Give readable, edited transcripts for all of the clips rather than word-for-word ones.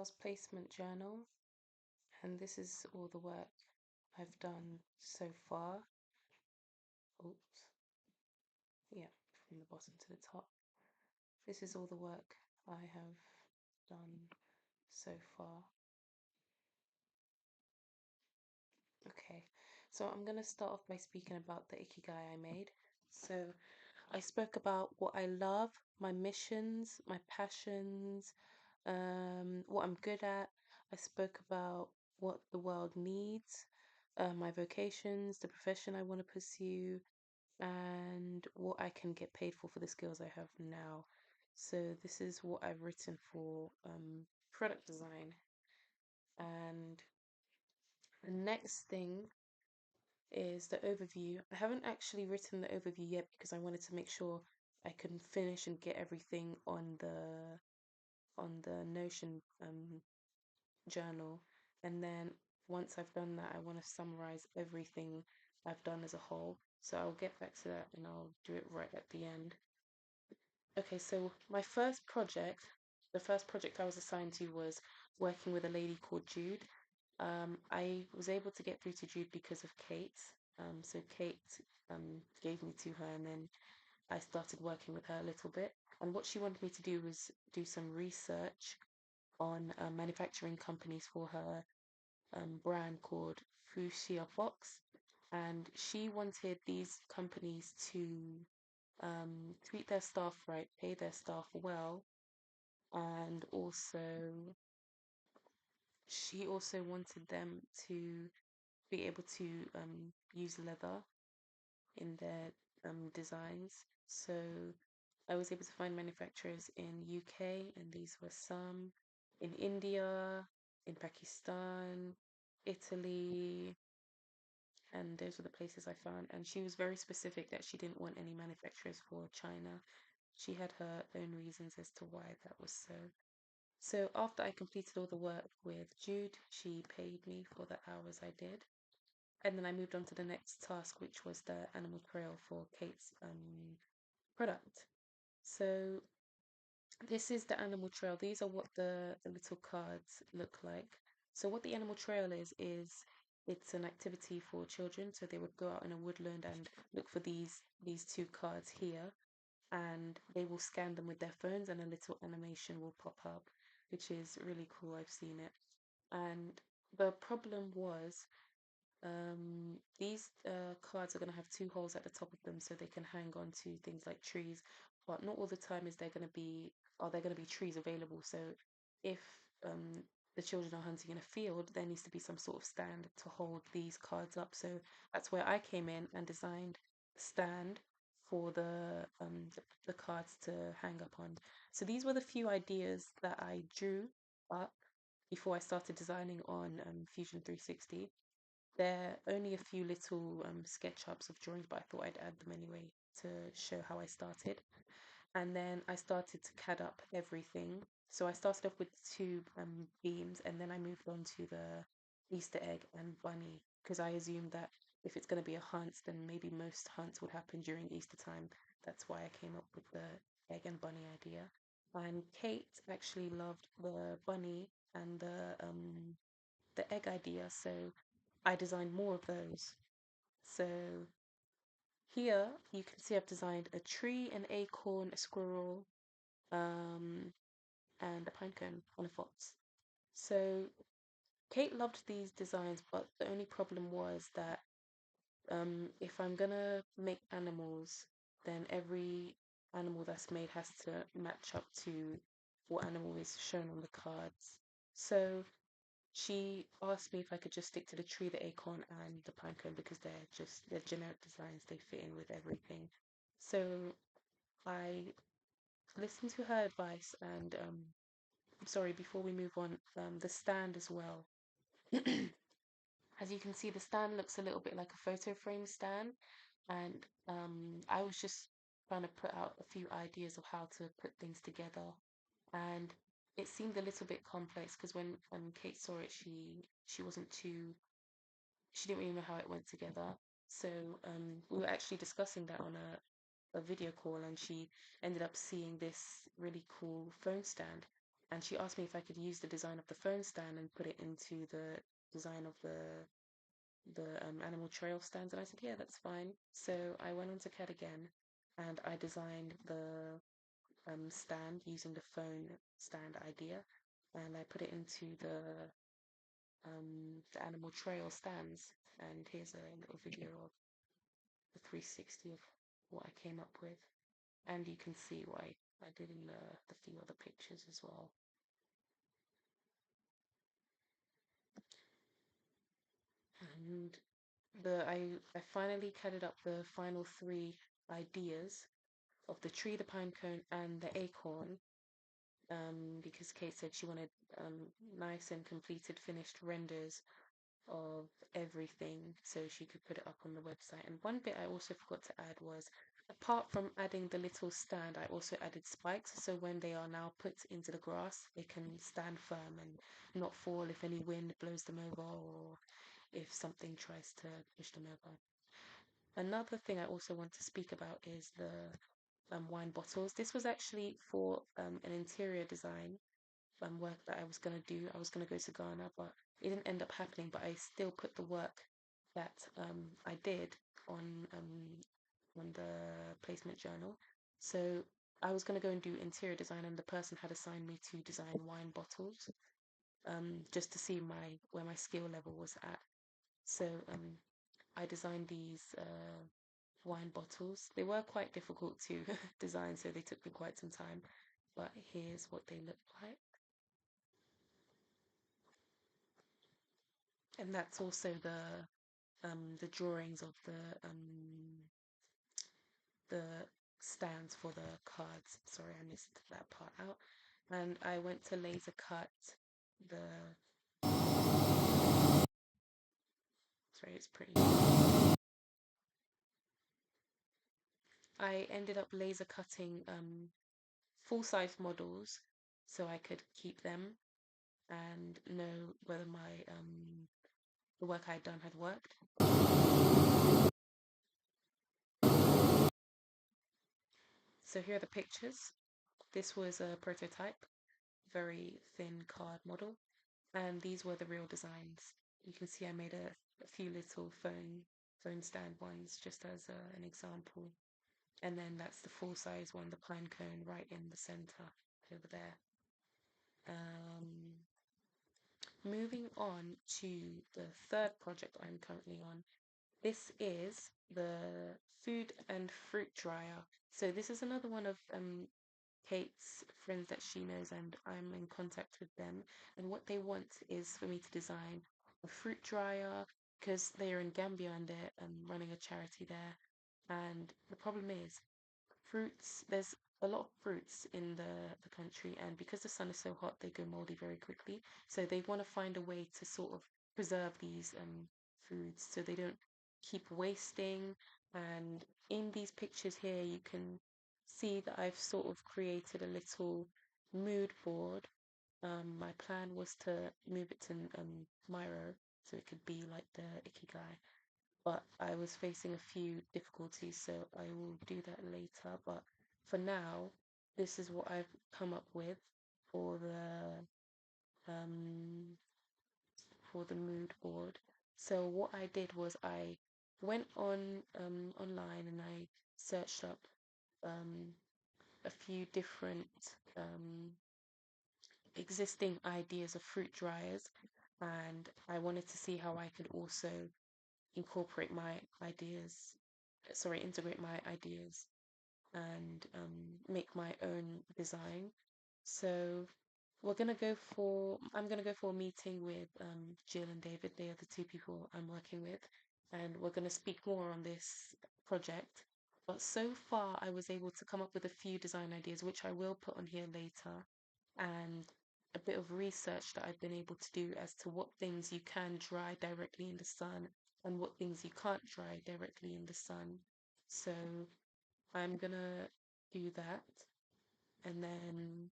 Sales Placement Journal, and this is all the work I've done so far. Oops, yeah, from the bottom to the top. This is all the work I have done so far. Okay, so I'm going to start off by speaking about the Ikigai I made. So I spoke about what I love, my missions, my passions, what I'm good at. I spoke about what the world needs, my vocations, the profession I want to pursue, and what I can get paid for the skills I have now. So this is what I've written for product design. And the next thing is the overview. I haven't actually written the overview yet because I wanted to make sure I can finish and get everything on the Notion journal. And then once I've done that, I want to summarize everything I've done as a whole. So I'll get back to that and I'll do it right at the end. Okay, so my first project, the first project I was assigned to was working with a lady called Jude. I was able to get through to Jude because of Kate. So Kate gave me to her, and then I started working with her a little bit. And what she wanted me to do was do some research on manufacturing companies for her brand called Fuchsia Fox. And she wanted these companies to treat their staff right, pay their staff well, and also she also wanted them to be able to use leather in their designs. So I was able to find manufacturers in UK, and these were some in India, in Pakistan, Italy, and those were the places I found. And she was very specific that she didn't want any manufacturers for China. She had her own reasons as to why that was so. So after I completed all the work with Jude, she paid me for the hours I did. And then I moved on to the next task, which was the animal trail for Kate's product. So this is the animal trail. These are what the little cards look like. So what the animal trail is it's an activity for children. So they would go out in a woodland and look for these two cards here, and they will scan them with their phones, and a little animation will pop up, which is really cool. I've seen it. And the problem was these cards are going to have two holes at the top of them so they can hang on to things like trees, but not all the time is there going to be are there going to be trees available. So if the children are hunting in a field, there needs to be some sort of stand to hold these cards up. So that's where I came in and designed the stand for the cards to hang up on. So these were the few ideas that I drew up before I started designing on Fusion 360. There are only a few little SketchUps of drawings, but I thought I'd add them anyway to show how I started. And then I started to CAD up everything. So I started off with two beams, and then I moved on to the Easter egg and bunny because I assumed that if it's going to be a hunt, then maybe most hunts would happen during Easter time. That's why I came up with the egg and bunny idea. And Kate actually loved the bunny and the egg idea, so I designed more of those. So here you can see I've designed a tree, an acorn, a squirrel, um, and a pinecone on a fox. So Kate loved these designs, but the only problem was that if I'm gonna make animals, then every animal that's made has to match up to what animal is shown on the cards. So she asked me if I could just stick to the tree, the acorn, and the pinecone because they're generic designs. They fit in with everything. So I listened to her advice, and sorry, before we move on, the stand as well. As you can see, the stand looks a little bit like a photo frame stand, and I was just trying to put out a few ideas of how to put things together, and it seemed a little bit complex because when Kate saw it, she wasn't too she didn't really know how it went together. So we were actually discussing that on a video call, and she ended up seeing this really cool phone stand. and she asked me if I could use the design of the phone stand and put it into the design of the animal trail stands, and I said, yeah, that's fine. So I went onto CAD again, and I designed the stand using the phone stand idea, and I put it into the animal trail stands. And here's a little video of the 360 of what I came up with, and you can see what I did in the few other pictures as well. And I finally CAD'd up the final three ideas of the tree, the pine cone, and the acorn, because Kate said she wanted nice and completed finished renders of everything so she could put it up on the website. And one bit I also forgot to add was, apart from adding the little stand, I also added spikes so when they are now put into the grass, they can stand firm and not fall if any wind blows them over or if something tries to push them over. Another thing I also want to speak about is the wine bottles. This was actually for an interior design work that I was going to do. I was going to go to Ghana, but it didn't end up happening. But I still put the work that I did on the placement journal. So I was going to go and do interior design, and the person had assigned me to design wine bottles, just to see where my skill level was at. So I designed these wine bottles. They were quite difficult to design, so they took me quite some time. But here's what they look like. And that's also the drawings of the stands for the cards. Sorry, I missed that part out. And I went to laser cut the. Sorry, it's pretty. I ended up laser cutting full size models so I could keep them and know whether my the work I had done had worked. So here are the pictures. This was a prototype, very thin card model, and these were the real designs. You can see I made a few little phone stand ones just as an example, and then that's the full size one, the pine cone, right in the center over there. Moving on to the third project I'm currently on. This is the food and fruit dryer. So this is another one of Kate's friends that she knows, and I'm in contact with them. And what they want is for me to design a fruit dryer because they are in Gambia and they're running a charity there. And the problem is, fruits, there's a lot of fruits in the country, and because the sun is so hot, they go moldy very quickly. So they want to find a way to sort of preserve these foods so they don't keep wasting. And in these pictures here, you can see that I've sort of created a little mood board. My plan was to move it to Miro so it could be like the Ikigai, but I was facing a few difficulties, so I will do that later. But for now, this is what I've come up with for um for the mood board. So what I did was I went on online and I searched up um a few different um existing ideas of fruit dryers, and I wanted to see how I could also incorporate my ideas, sorry, integrate my ideas and make my own design. So I'm gonna go for a meeting with Jill and David. They are the two people I'm working with, and we're gonna speak more on this project. But so far, I was able to come up with a few design ideas, which I will put on here later, and a bit of research that I've been able to do as to what things you can dry directly in the sun and what things you can't dry directly in the sun. So I'm gonna do that, and then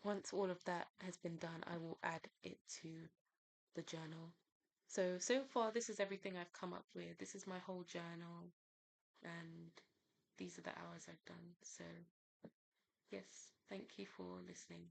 once all of that has been done, I will add it to the journal. So far, this is everything I've come up with. This is my whole journal, and these are the hours I've done. So Yes, thank you for listening.